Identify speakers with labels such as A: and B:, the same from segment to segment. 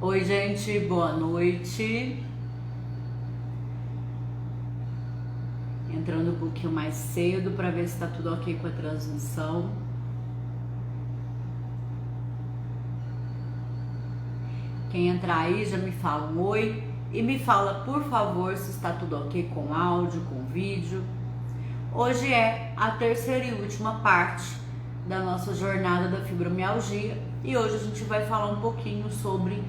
A: Oi, gente, boa noite. Entrando um pouquinho mais cedo para ver se está tudo ok com a transmissão. Quem entrar aí já me fala um oi e me fala, por favor, se está tudo ok com áudio, com vídeo. Hoje é a terceira e última parte da nossa jornada da fibromialgia e hoje a gente vai falar um pouquinho sobre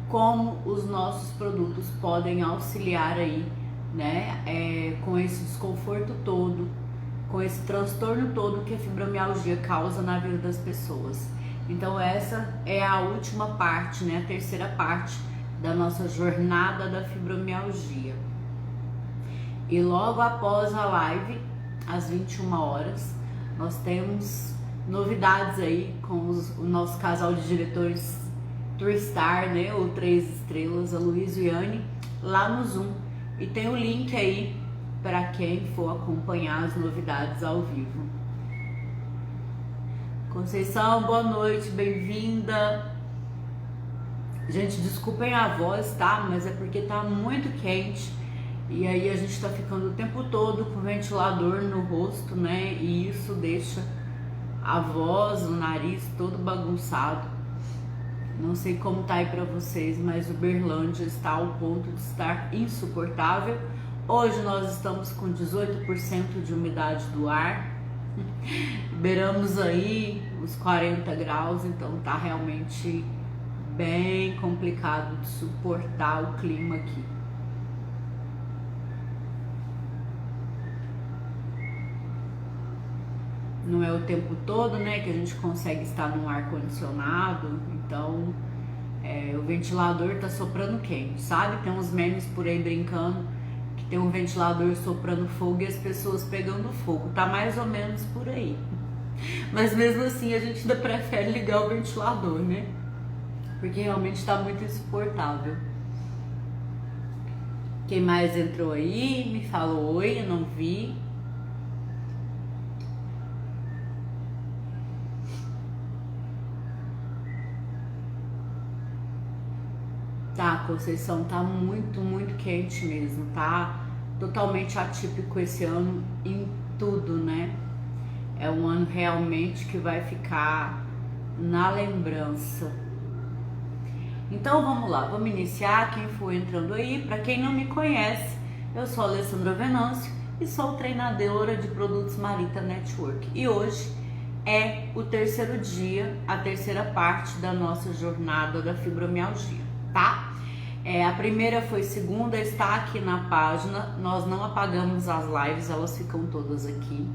A: como os nossos produtos podem auxiliar aí, né, com esse desconforto todo, com esse transtorno todo que a fibromialgia causa na vida das pessoas. Então essa é a última parte, né, a terceira parte da nossa jornada da fibromialgia. E logo após a live, às 21 horas, nós temos novidades aí com o nosso casal de diretores Tristar, né, ou 3 estrelas, a Luiz e Yane, lá no Zoom. E tem o link aí para quem for acompanhar as novidades ao vivo. Conceição, boa noite, bem-vinda. Gente, desculpem a voz, tá? Mas é porque tá muito quente. E aí a gente tá ficando o tempo todo com o ventilador no rosto, né? E isso deixa a voz, o nariz todo bagunçado. Não sei como tá aí pra vocês, mas Uberlândia está ao ponto de estar insuportável. Hoje nós estamos com 18% de umidade do ar. Beiramos aí os 40 graus, então tá realmente bem complicado de suportar o clima aqui. Não é o tempo todo, né, que a gente consegue estar num ar-condicionado, então o ventilador tá soprando quente, sabe? Tem uns memes por aí brincando que tem um ventilador soprando fogo e as pessoas pegando fogo, tá mais ou menos por aí. Mas mesmo assim a gente ainda prefere ligar o ventilador, né? Porque realmente tá muito insuportável. Quem mais entrou aí? Me falou oi, eu não vi. Tá, Conceição, tá muito quente mesmo, tá totalmente atípico esse ano em tudo, né? É um ano realmente que vai ficar na lembrança. Então vamos lá, vamos iniciar. Quem for entrando aí, para quem não me conhece, eu sou a Alessandra Venâncio e sou treinadora de produtos Marita Network. E hoje é o terceiro dia, a terceira parte da nossa jornada da fibromialgia, tá? A primeira foi segunda, está aqui na página, nós não apagamos as lives, elas ficam todas aqui.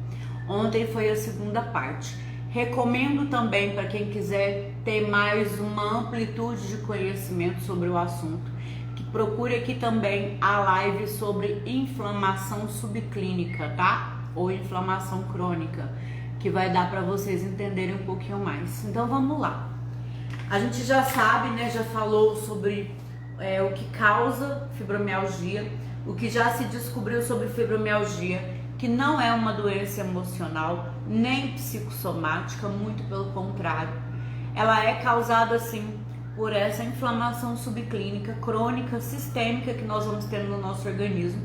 A: Ontem foi a segunda parte. Recomendo também para quem quiser ter mais uma amplitude de conhecimento sobre o assunto, que procure aqui também a live sobre inflamação subclínica, tá? Ou inflamação crônica, que vai dar para vocês entenderem um pouquinho mais. Então vamos lá. A gente já sabe, né, já falou sobre o que causa fibromialgia, o que já se descobriu sobre fibromialgia, que não é uma doença emocional nem psicossomática, muito pelo contrário. Ela é causada sim por essa inflamação subclínica crônica sistêmica que nós vamos ter no nosso organismo.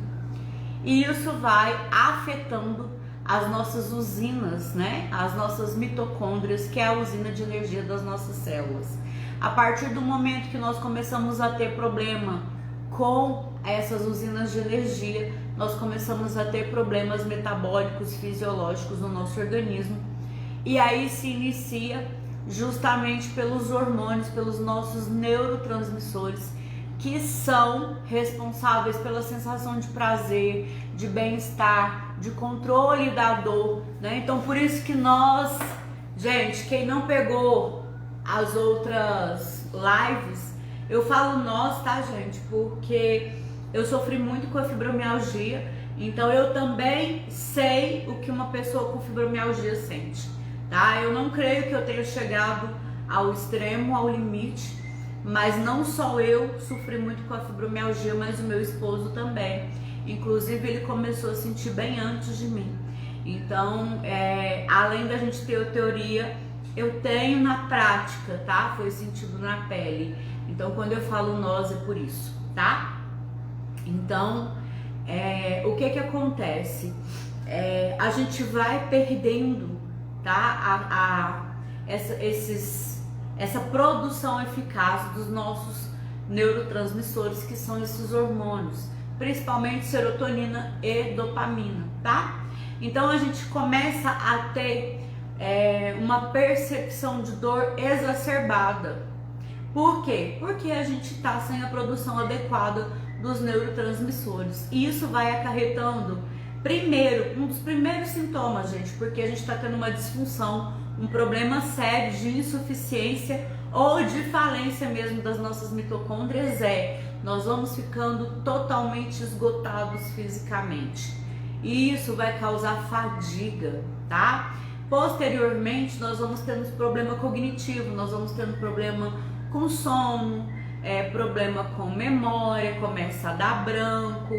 A: E isso vai afetando as nossas usinas, né? As nossas mitocôndrias, que é a usina de energia das nossas células. A partir do momento que nós começamos a ter problema com essas usinas de energia, nós começamos a ter problemas metabólicos, fisiológicos no nosso organismo. E aí se inicia justamente pelos hormônios, pelos nossos neurotransmissores, que são responsáveis pela sensação de prazer, de bem-estar, de controle da dor, né? Então por isso que nós, gente, quem não pegou as outras lives, eu falo nós, tá, gente? Porque eu sofri muito com a fibromialgia, então eu também sei o que uma pessoa com fibromialgia sente, tá? Eu não creio que eu tenha chegado ao extremo, ao limite, mas não só eu sofri muito com a fibromialgia, mas o meu esposo também. Inclusive ele começou a sentir bem antes de mim. Então, além da gente ter a teoria eu tenho na prática, tá? Foi sentido na pele. Então, quando eu falo nós, é por isso, tá? Então, o que acontece? A gente vai perdendo, tá? Essa produção eficaz dos nossos neurotransmissores, que são esses hormônios, principalmente serotonina e dopamina, tá? Então a gente começa a ter uma percepção de dor exacerbada. Por quê? Porque a gente está sem a produção adequada dos neurotransmissores. E isso vai acarretando, um dos primeiros sintomas, gente, porque a gente está tendo uma disfunção, um problema sério de insuficiência ou de falência mesmo das nossas mitocôndrias, nós vamos ficando totalmente esgotados fisicamente. E isso vai causar fadiga, tá? Posteriormente, nós vamos tendo problema cognitivo, nós vamos tendo problema com sono, problema com memória, começa a dar branco,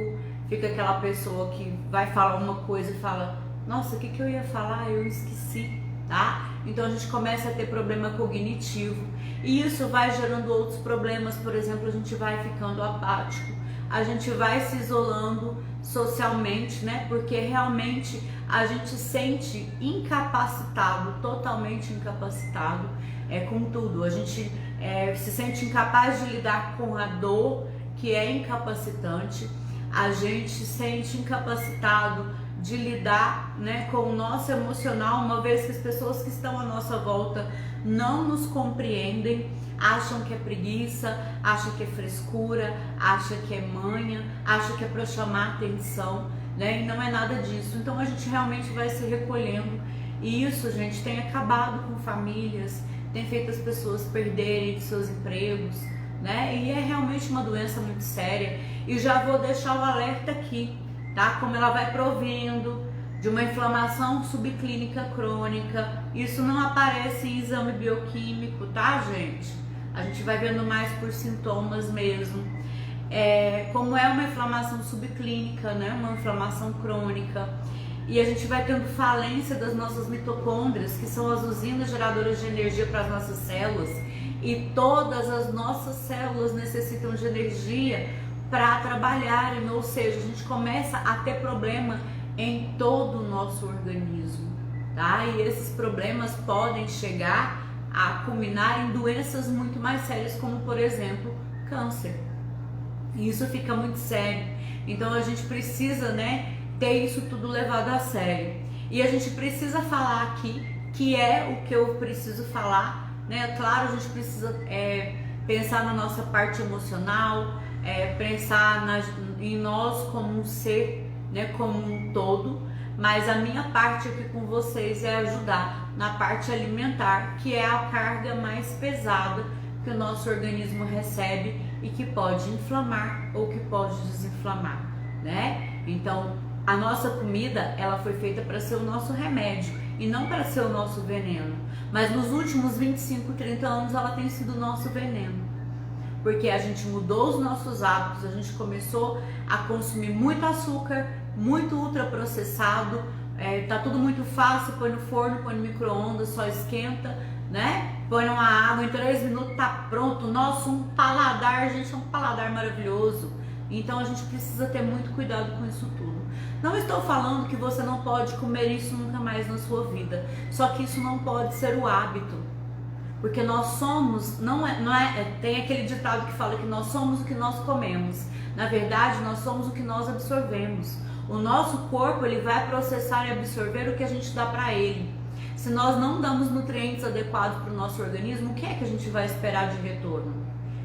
A: fica aquela pessoa que vai falar uma coisa e fala, nossa, o que eu ia falar? Eu esqueci, tá? Então a gente começa a ter problema cognitivo e isso vai gerando outros problemas, por exemplo, a gente vai ficando apático, a gente vai se isolando socialmente, né? Porque realmente a gente se sente incapacitado, totalmente incapacitado com tudo. A gente se sente incapaz de lidar com a dor, que é incapacitante. A gente se sente incapacitado de lidar, né, com o nosso emocional, uma vez que as pessoas que estão à nossa volta não nos compreendem, acham que é preguiça, acham que é frescura, acham que é manha, acham que é para chamar atenção, né? E não é nada disso. Então a gente realmente vai se recolhendo. E isso, gente, tem acabado com famílias, tem feito as pessoas perderem seus empregos, né? E é realmente uma doença muito séria. E já vou deixar o alerta aqui, tá? Como ela vai provendo de uma inflamação subclínica crônica. Isso não aparece em exame bioquímico, tá, gente? A gente vai vendo mais por sintomas mesmo. Como é uma inflamação subclínica, né? Uma inflamação crônica. E a gente vai tendo falência das nossas mitocôndrias, que são as usinas geradoras de energia para as nossas células. E todas as nossas células necessitam de energia para trabalharem, ou seja, a gente começa a ter problema em todo o nosso organismo, tá? E esses problemas podem chegar a culminar em doenças muito mais sérias, como por exemplo, câncer. E isso fica muito sério. Então a gente precisa, né, ter isso tudo levado a sério. E a gente precisa falar aqui, que é o que eu preciso falar, né? Claro, a gente precisa pensar na nossa parte emocional, pensar em nós como um ser, né, como um todo, mas a minha parte aqui com vocês é ajudar na parte alimentar, que é a carga mais pesada que o nosso organismo recebe e que pode inflamar ou que pode desinflamar, né? Então, a nossa comida, ela foi feita para ser o nosso remédio e não para ser o nosso veneno, mas nos últimos 25, 30 anos ela tem sido o nosso veneno. Porque a gente mudou os nossos hábitos, a gente começou a consumir muito açúcar, muito ultraprocessado, tá tudo muito fácil, põe no forno, põe no micro-ondas, só esquenta, né? Põe numa água, em 3 minutos tá pronto. Nossa, um paladar, gente, é um paladar maravilhoso. Então a gente precisa ter muito cuidado com isso tudo. Não estou falando que você não pode comer isso nunca mais na sua vida, só que isso não pode ser o hábito. Porque nós somos, tem aquele ditado que fala que nós somos o que nós comemos. Na verdade, nós somos o que nós absorvemos. O nosso corpo, ele vai processar e absorver o que a gente dá para ele. Se nós não damos nutrientes adequados para o nosso organismo, o que é que a gente vai esperar de retorno?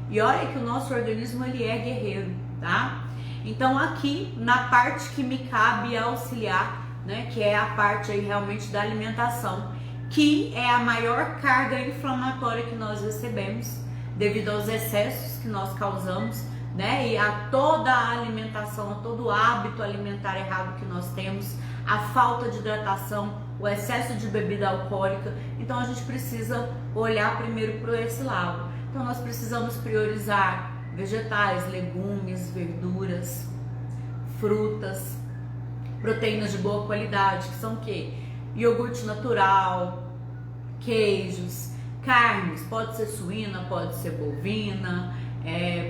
A: E olha que o nosso organismo, ele é guerreiro, tá? Então aqui, na parte que me cabe auxiliar, né, que é a parte aí realmente da alimentação, que é a maior carga inflamatória que nós recebemos devido aos excessos que nós causamos, né? E a toda a alimentação, a todo o hábito alimentar errado que nós temos, a falta de hidratação, o excesso de bebida alcoólica. Então a gente precisa olhar primeiro para esse lado. Então nós precisamos priorizar vegetais, legumes, verduras, frutas, proteínas de boa qualidade, que são o quê? Iogurte natural, queijos, carnes, pode ser suína, pode ser bovina,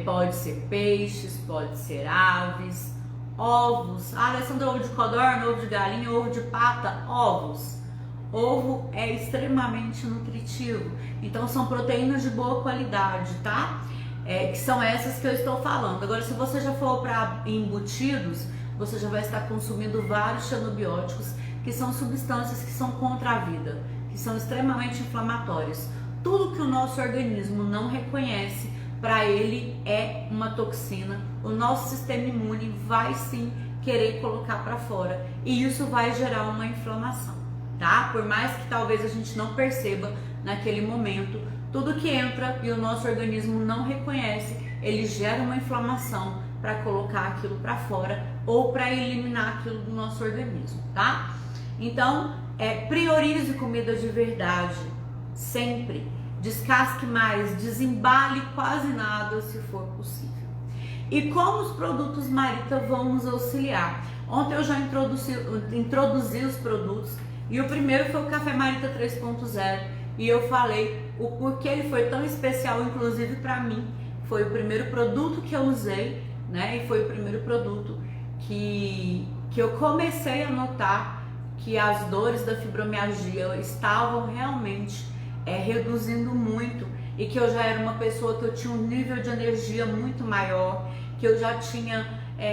A: pode ser peixes, pode ser aves, ovos. Ah, Alessandra, ovo de codorna, ovo de galinha, ovo de pata, ovos. Ovo é extremamente nutritivo, então são proteínas de boa qualidade, tá? Que são essas que eu estou falando. Agora, se você já for para embutidos, você já vai estar consumindo vários xenobióticos, que são substâncias que são contra a vida, que são extremamente inflamatórias. Tudo que o nosso organismo não reconhece, para ele é uma toxina. O nosso sistema imune vai sim querer colocar para fora, e isso vai gerar uma inflamação, tá? Por mais que talvez a gente não perceba naquele momento, tudo que entra e o nosso organismo não reconhece, ele gera uma inflamação para colocar aquilo para fora ou para eliminar aquilo do nosso organismo, tá? Então, priorize comida de verdade, sempre. Descasque mais, desembale quase nada se for possível. E como os produtos Marita vão nos auxiliar? Ontem eu já introduzi os produtos, e o primeiro foi o Café Marita 3.0, e eu falei o porquê ele foi tão especial, inclusive para mim. Foi o primeiro produto que eu usei, né? E foi o primeiro produto que eu comecei a notar que as dores da fibromialgia estavam realmente reduzindo muito, e que eu já era uma pessoa que eu tinha um nível de energia muito maior, que eu já tinha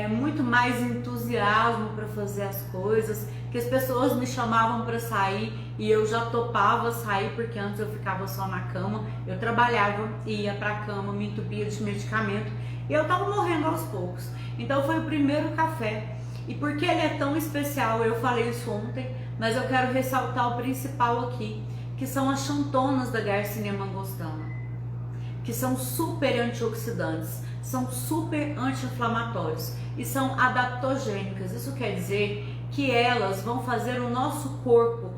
A: muito mais entusiasmo para fazer as coisas, que as pessoas me chamavam para sair e eu já topava sair, porque antes eu ficava só na cama, eu trabalhava e ia para a cama, me entupia de medicamento e eu tava morrendo aos poucos. Então foi o primeiro café. E por que ele é tão especial? Eu falei isso ontem, mas eu quero ressaltar o principal aqui, que são as xantonas da Garcinia mangostana, que são super antioxidantes, são super anti-inflamatórios e são adaptogênicas. Isso quer dizer que elas vão fazer o nosso corpo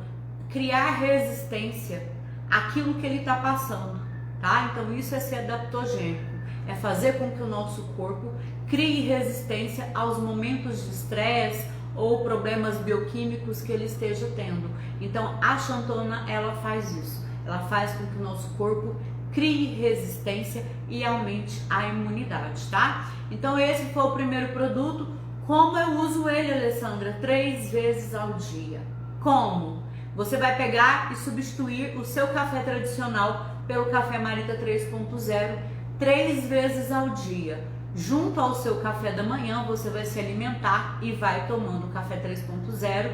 A: criar resistência àquilo que ele está passando, tá? Então isso é ser adaptogênico, é fazer com que o nosso corpo crie resistência aos momentos de estresse ou problemas bioquímicos que ele esteja tendo. Então a xantona, ela faz isso, ela faz com que o nosso corpo crie resistência e aumente a imunidade, tá? Então esse foi o primeiro produto. Como eu uso ele, Alessandra? 3 vezes ao dia. Como? Você vai pegar e substituir o seu café tradicional pelo Café Marita 3.0 3 vezes ao dia. Junto ao seu café da manhã, você vai se alimentar e vai tomando o café 3.0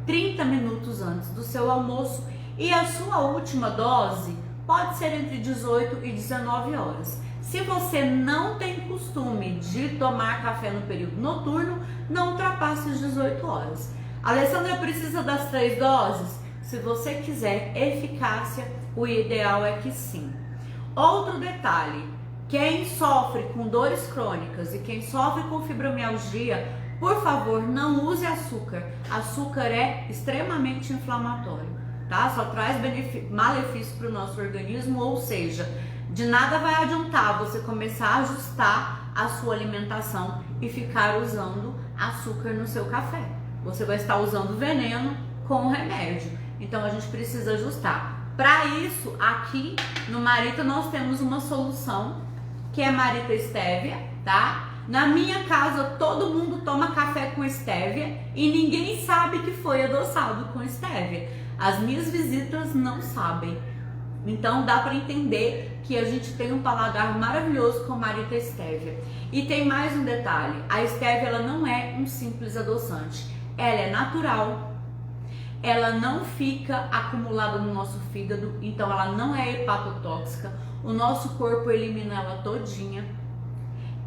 A: 30 minutos antes do seu almoço, e a sua última dose pode ser entre 18 e 19 horas. Se você não tem costume de tomar café no período noturno, não ultrapasse as 18 horas. A Alessandra precisa das 3 doses? Se você quiser eficácia, o ideal é que sim. Outro detalhe, quem sofre com dores crônicas e quem sofre com fibromialgia, por favor, não use açúcar. Açúcar é extremamente inflamatório, tá? Só traz malefício para o nosso organismo, ou seja, de nada vai adiantar você começar a ajustar a sua alimentação e ficar usando açúcar no seu café. Você vai estar usando veneno com remédio. Então a gente precisa ajustar. Para isso, aqui no Marita nós temos uma solução, que é Marita Stevia, tá? Na minha casa todo mundo toma café com Stevia e ninguém sabe que foi adoçado com Stevia. As minhas visitas não sabem. Então dá para entender que a gente tem um paladar maravilhoso com Marita Stevia. E tem mais um detalhe, a Stevia ela não é um simples adoçante, ela é natural, ela não fica acumulada no nosso fígado, então ela não é hepatotóxica, o nosso corpo elimina ela todinha,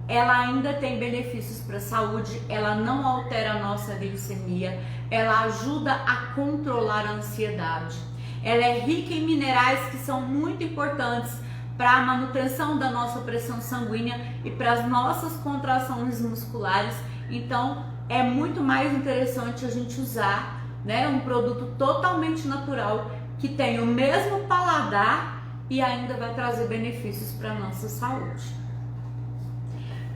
A: ela ainda tem benefícios para a saúde, ela não altera a nossa glicemia, ela ajuda a controlar a ansiedade. Ela é rica em minerais que são muito importantes para a manutenção da nossa pressão sanguínea e para as nossas contrações musculares. Então é muito mais interessante a gente usar, né, um produto totalmente natural que tem o mesmo paladar e ainda vai trazer benefícios para a nossa saúde.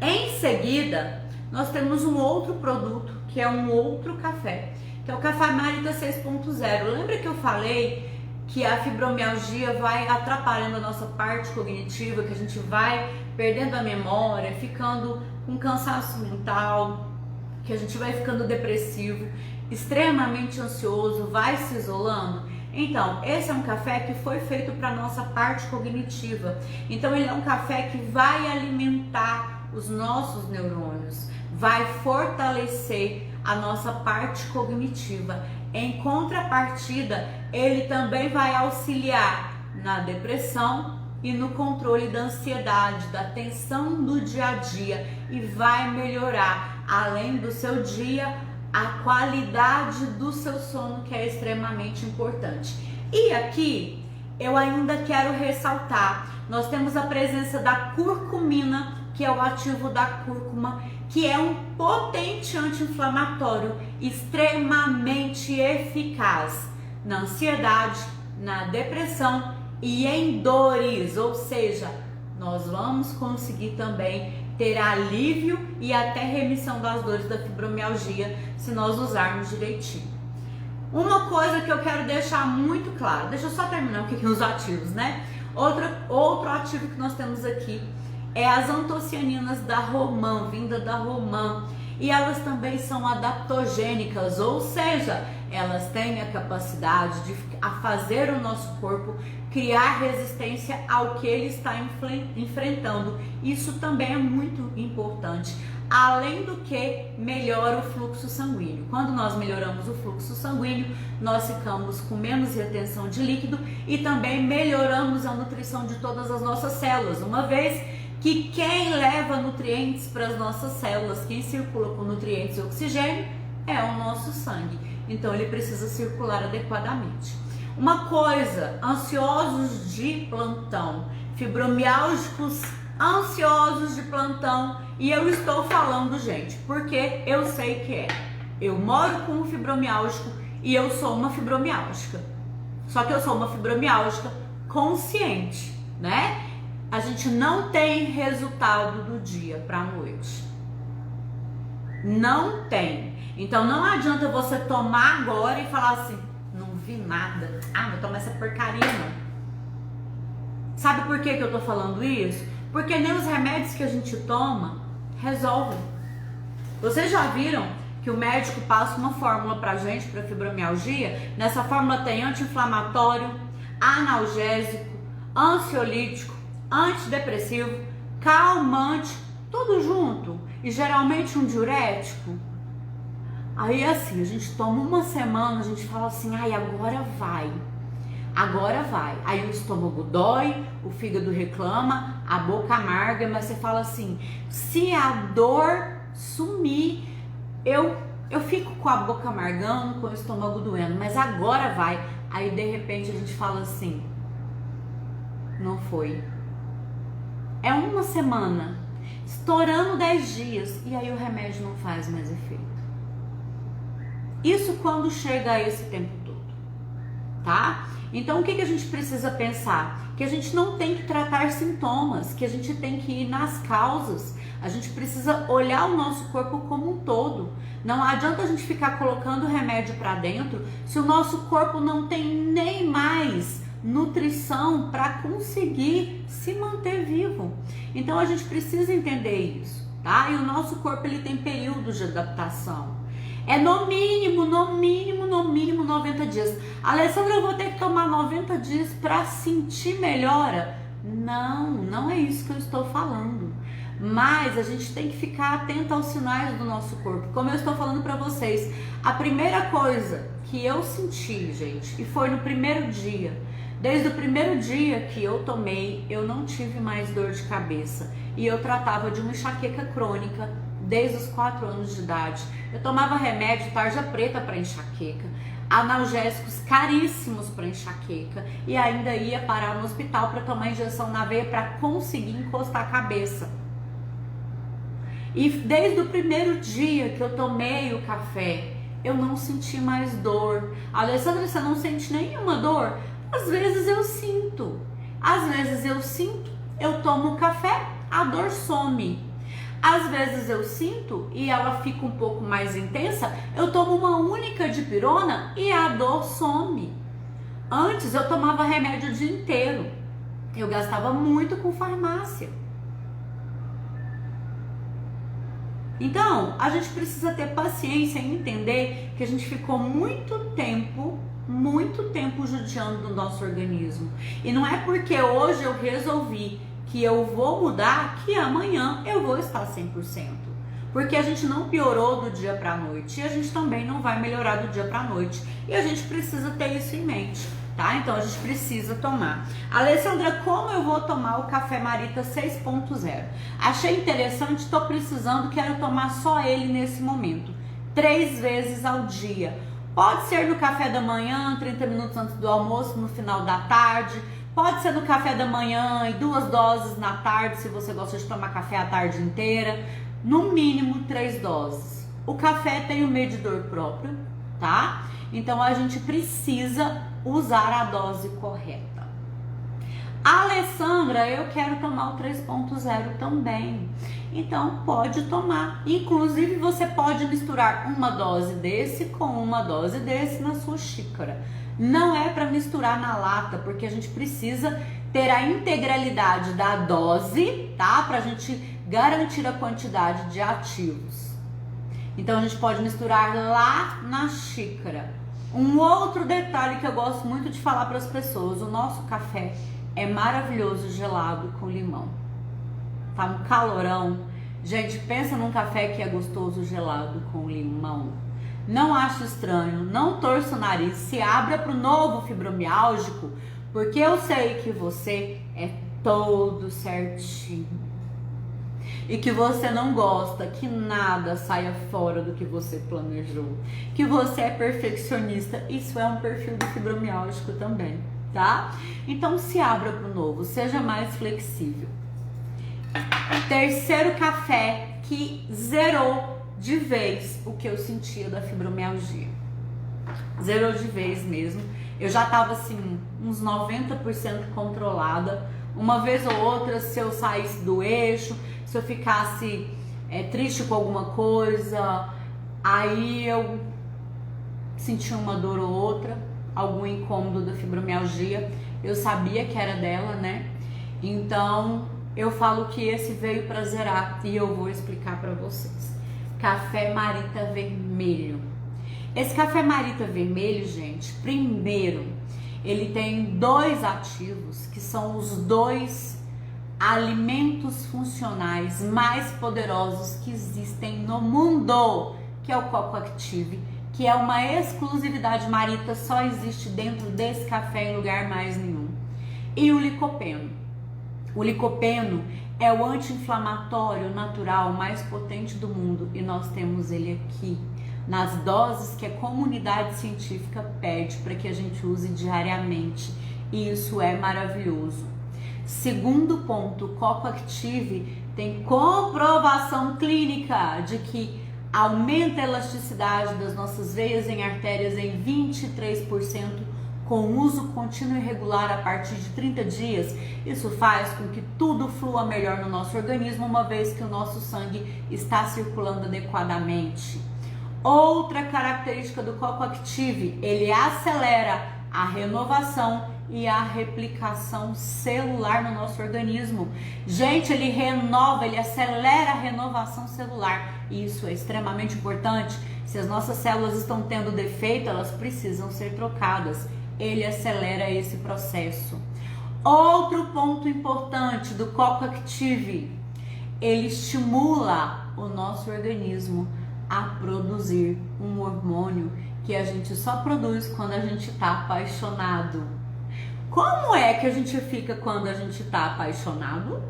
A: Em seguida, nós temos um outro produto que é um outro café, que é o Café Marita 6.0. Lembra que eu falei que a fibromialgia vai atrapalhando a nossa parte cognitiva, que a gente vai perdendo a memória, ficando com cansaço mental, que a gente vai ficando depressivo, extremamente ansioso, vai se isolando. Então, esse é um café que foi feito para nossa parte cognitiva. Então, ele é um café que vai alimentar os nossos neurônios, vai fortalecer a nossa parte cognitiva. Em contrapartida, ele também vai auxiliar na depressão e no controle da ansiedade, da tensão do dia a dia, e vai melhorar, além do seu dia, a qualidade do seu sono, que é extremamente importante. E aqui eu ainda quero ressaltar, nós temos a presença da curcumina, que é o ativo da cúrcuma, que é um potente anti-inflamatório extremamente eficaz na ansiedade, na depressão e em dores, ou seja, nós vamos conseguir também ter alívio e até remissão das dores da fibromialgia se nós usarmos direitinho. Uma coisa que eu quero deixar muito claro, deixa eu só terminar o que é os ativos, né? Outro ativo que nós temos aqui é as antocianinas da romã, vinda da romã, e elas também são adaptogênicas, ou seja, elas têm a capacidade de fazer o nosso corpo criar resistência ao que ele está enfrentando. Isso também é muito importante. Além do que melhora o fluxo sanguíneo. Quando nós melhoramos o fluxo sanguíneo, nós ficamos com menos retenção de líquido e também melhoramos a nutrição de todas as nossas células, uma vez que quem leva nutrientes para as nossas células, quem circula com nutrientes e oxigênio, é o nosso sangue. Então ele precisa circular adequadamente. Uma coisa, ansiosos de plantão, fibromialgicos ansiosos de plantão, e eu estou falando, gente, porque eu sei que é. Eu moro com um fibromialgico e eu sou uma fibromialgica. Só que eu sou uma fibromialgica consciente, né? A gente não tem resultado do dia para a noite. Não tem. Então não adianta você tomar agora e falar assim, não vi nada. Ah, vou tomar essa porcaria não. Sabe por que eu tô falando isso? Porque nem os remédios que a gente toma resolvem. Vocês já viram que o médico passa uma fórmula pra gente, pra fibromialgia? Nessa fórmula tem anti-inflamatório, analgésico, ansiolítico, antidepressivo, calmante, tudo junto. E geralmente um diurético. Aí assim, a gente toma uma semana, a gente fala assim, ai, agora vai. Agora vai. Aí o estômago dói, o fígado reclama, a boca amarga, mas você fala assim, se a dor sumir, eu fico com a boca amargando, com o estômago doendo, mas agora vai. Aí de repente a gente fala assim, não foi. É uma semana, estourando 10 dias, e aí o remédio não faz mais efeito. Isso quando chega a esse tempo todo, tá? Então o que a gente precisa pensar? Que a gente não tem que tratar sintomas, que a gente tem que ir nas causas. A gente precisa olhar o nosso corpo como um todo. Não adianta a gente ficar colocando remédio para dentro se o nosso corpo não tem nem mais nutrição para conseguir se manter vivo. Então a gente precisa entender isso, tá? E o nosso corpo ele tem períodos de adaptação. É no mínimo 90 dias. Alessandra, eu vou ter que tomar 90 dias para sentir melhora? Não é isso que eu estou falando. Mas a gente tem que ficar atento aos sinais do nosso corpo. Como eu estou falando para vocês, a primeira coisa que eu senti, gente, e foi no primeiro dia, desde o primeiro dia que eu tomei, eu não tive mais dor de cabeça. E eu tratava de uma enxaqueca crônica desde os 4 anos de idade. Eu tomava remédio tarja preta para enxaqueca, analgésicos caríssimos para enxaqueca e ainda ia parar no hospital para tomar injeção na veia para conseguir encostar a cabeça. E desde o primeiro dia que eu tomei o café, eu não senti mais dor. Alessandra, você não sente nenhuma dor? Às vezes eu sinto. Às vezes eu sinto, eu tomo o café, a dor some. Às vezes eu sinto e ela fica um pouco mais intensa, eu tomo uma única dipirona e a dor some. Antes eu tomava remédio o dia inteiro. Eu gastava muito com farmácia. Então, a gente precisa ter paciência e entender que a gente ficou muito tempo judiando do nosso organismo. E não é porque hoje eu resolvi que eu vou mudar que amanhã eu vou estar 100%. Porque a gente não piorou do dia para a noite e a gente também não vai melhorar do dia para a noite. E a gente precisa ter isso em mente, tá? Então a gente precisa tomar. Alessandra, como eu vou tomar o Café Marita 6.0? Achei interessante, estou precisando, quero tomar só ele nesse momento. 3 vezes ao dia. Pode ser no café da manhã, 30 minutos antes do almoço, no final da tarde. Pode ser no café da manhã e 2 doses na tarde, se você gosta de tomar café a tarde inteira. No mínimo 3 doses. O café tem um medidor próprio, tá? Então a gente precisa usar a dose correta. Alessandra, eu quero tomar o 3.0 também. Então pode tomar. Inclusive você pode misturar uma dose desse com uma dose desse na sua xícara. Não é para misturar na lata, porque a gente precisa ter a integralidade da dose, tá? Pra gente garantir a quantidade de ativos. Então a gente pode misturar lá na xícara. Um outro detalhe que eu gosto muito de falar para as pessoas: o nosso café é maravilhoso gelado com limão. Tá um calorão. Gente, pensa num café que é gostoso gelado com limão. Não acho estranho, não torça o nariz, se abra para o novo fibromialgico, porque eu sei que você é todo certinho. E que você não gosta que nada saia fora do que você planejou. Que você é perfeccionista. Isso é um perfil do fibromialgico também, tá? Então se abra para o novo, seja mais flexível. Terceiro café que zerou de vez o que eu sentia da fibromialgia. Zerou de vez mesmo. Eu já tava assim, uns 90% controlada. Uma vez ou outra, se eu saísse do eixo, se eu ficasse triste com alguma coisa, aí eu sentia uma dor ou outra, algum incômodo da fibromialgia. Eu sabia que era dela, né? Então eu falo que esse veio para zerar e eu vou explicar para vocês. Café Marita Vermelho. Esse Café Marita Vermelho, gente, primeiro, ele tem 2 ativos que são os 2 alimentos funcionais mais poderosos que existem no mundo, que é o Coco Active, que é uma exclusividade Marita, só existe dentro desse café em lugar mais nenhum. E o licopeno. O licopeno é o anti-inflamatório natural mais potente do mundo e nós temos ele aqui nas doses que a comunidade científica pede para que a gente use diariamente, e isso é maravilhoso. Segundo ponto, o Coco Active tem comprovação clínica de que aumenta a elasticidade das nossas veias em artérias em 23% com uso contínuo e regular a partir de 30 dias. Isso faz com que tudo flua melhor no nosso organismo, uma vez que o nosso sangue está circulando adequadamente. Outra característica do Coco Active, ele acelera a renovação e a replicação celular no nosso organismo. Gente, ele renova, ele acelera a renovação celular. E isso é extremamente importante. Se as nossas células estão tendo defeito, elas precisam ser trocadas. Ele acelera esse processo. Outro ponto importante do Coco Active, ele estimula o nosso organismo a produzir um hormônio que a gente só produz quando a gente está apaixonado. Como é que a gente fica quando a gente está apaixonado?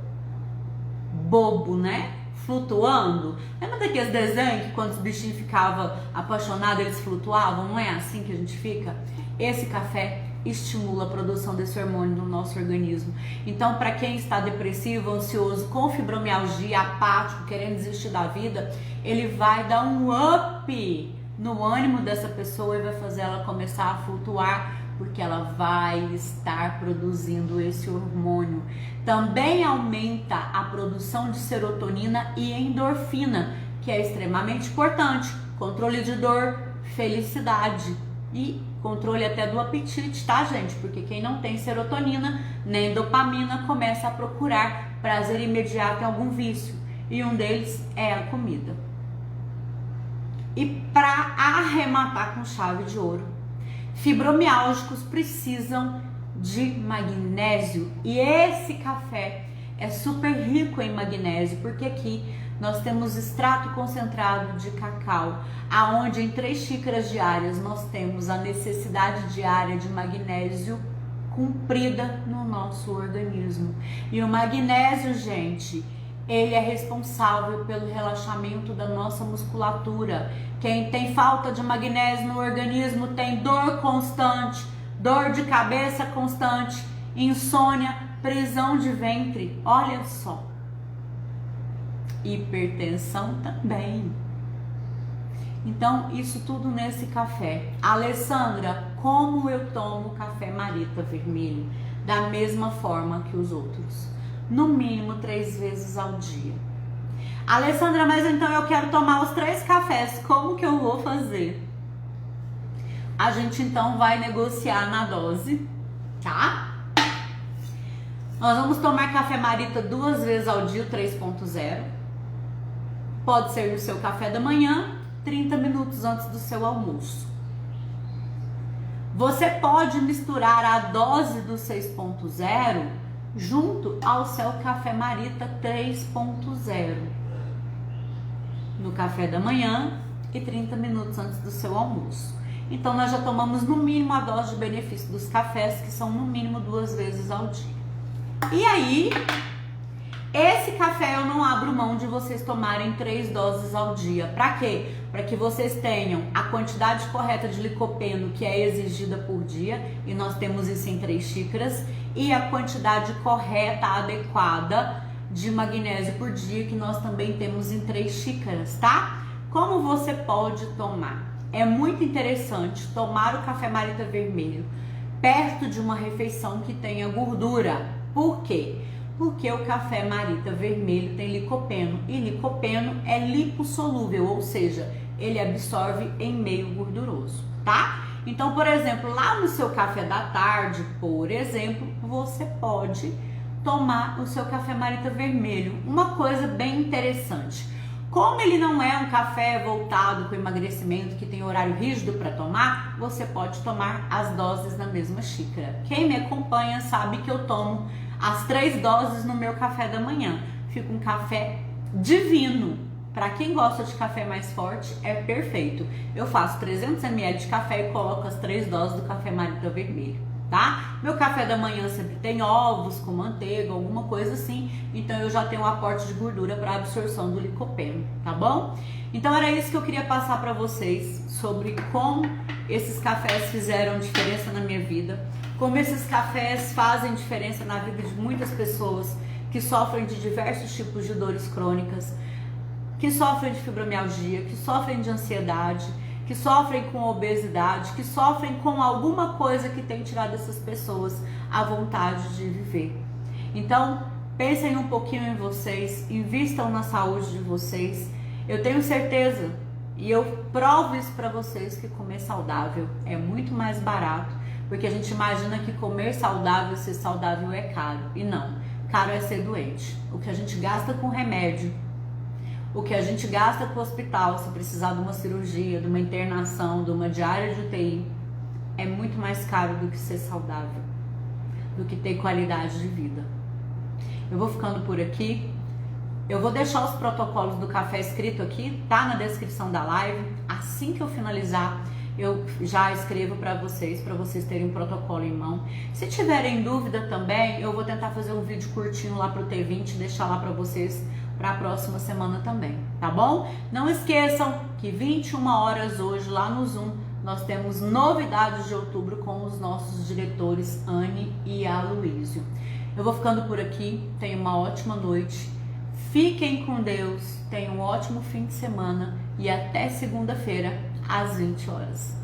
A: Bobo, né? Flutuando. Lembra daqueles desenhos que quando os bichinhos ficavam apaixonados eles flutuavam? Não é assim que a gente fica? Esse café estimula a produção desse hormônio no nosso organismo. Então, para quem está depressivo, ansioso, com fibromialgia, apático, querendo desistir da vida, ele vai dar um up no ânimo dessa pessoa e vai fazer ela começar a flutuar, porque ela vai estar produzindo esse hormônio. Também aumenta a produção de serotonina e endorfina, que é extremamente importante. Controle de dor, felicidade e controle até do apetite, tá, gente? Porque quem não tem serotonina nem dopamina começa a procurar prazer imediato em algum vício. E um deles é a comida. E para arrematar com chave de ouro, fibromialgicos precisam de magnésio. E esse café é super rico em magnésio, porque aqui nós temos extrato concentrado de cacau, aonde em 3 xícaras diárias nós temos a necessidade diária de magnésio cumprida no nosso organismo. E o magnésio, gente, ele é responsável pelo relaxamento da nossa musculatura. Quem tem falta de magnésio no organismo tem dor constante, dor de cabeça constante, insônia, prisão de ventre, olha só. Hipertensão também. Então, isso tudo nesse café. Alessandra, como eu tomo café Marita vermelho? Da mesma forma que os outros. No mínimo 3 vezes ao dia. Alessandra, mas então eu quero tomar os 3 cafés. Como que eu vou fazer? A gente então vai negociar na dose, tá? Nós vamos tomar café Marita 2 vezes ao dia, 3.0. Pode ser no seu café da manhã, 30 minutos antes do seu almoço. Você pode misturar a dose do 6.0 junto ao seu café Marita 3.0 no café da manhã e 30 minutos antes do seu almoço. Então nós já tomamos no mínimo a dose de benefício dos cafés, que são no mínimo 2 vezes ao dia. E aí, esse café eu não abro mão de vocês tomarem 3 doses ao dia. Pra quê? Para que vocês tenham a quantidade correta de licopeno que é exigida por dia, e nós temos isso em 3 xícaras, e a quantidade correta, adequada de magnésio por dia, que nós também temos em 3 xícaras, tá? Como você pode tomar? É muito interessante tomar o café Marita vermelho perto de uma refeição que tenha gordura. Por quê? Porque o café Marita vermelho tem licopeno, e licopeno é lipossolúvel, ou seja, ele absorve em meio gorduroso, tá? Então, por exemplo, lá no seu café da tarde, por exemplo, você pode tomar o seu café Marita vermelho. Uma coisa bem interessante, como ele não é um café voltado para o emagrecimento, que tem horário rígido para tomar, você pode tomar as doses na mesma xícara. Quem me acompanha sabe que eu tomo as 3 doses no meu café da manhã. Fica um café divino. Para quem gosta de café mais forte, é perfeito. Eu faço 300 ml de café e coloco as 3 doses do café Marita vermelho, tá? Meu café da manhã sempre tem ovos com manteiga, alguma coisa assim. Então eu já tenho um aporte de gordura para absorção do licopeno, tá bom? Então era isso que eu queria passar para vocês sobre como esses cafés fizeram diferença na minha vida, como esses cafés fazem diferença na vida de muitas pessoas que sofrem de diversos tipos de dores crônicas, que sofrem de fibromialgia, que sofrem de ansiedade, que sofrem com obesidade, que sofrem com alguma coisa que tem tirado essas pessoas a vontade de viver. Então, pensem um pouquinho em vocês, invistam na saúde de vocês. Eu tenho certeza, e eu provo isso para vocês, que comer saudável é muito mais barato, porque a gente imagina que comer saudável, ser saudável é caro. E não, caro é ser doente. O que a gente gasta com remédio, o que a gente gasta com o hospital, se precisar de uma cirurgia, de uma internação, de uma diária de UTI, é muito mais caro do que ser saudável, do que ter qualidade de vida. Eu vou ficando por aqui. Eu vou deixar os protocolos do café escrito aqui, tá na descrição da live. Assim que eu finalizar, eu já escrevo para vocês terem um protocolo em mão. Se tiverem dúvida também, eu vou tentar fazer um vídeo curtinho lá pro T20, deixar lá para vocês para a próxima semana também, tá bom? Não esqueçam que 21 horas hoje lá no Zoom nós temos novidades de outubro com os nossos diretores Anne e Aloísio. Eu vou ficando por aqui, tenham uma ótima noite, fiquem com Deus, tenham um ótimo fim de semana e até segunda-feira às 20 horas.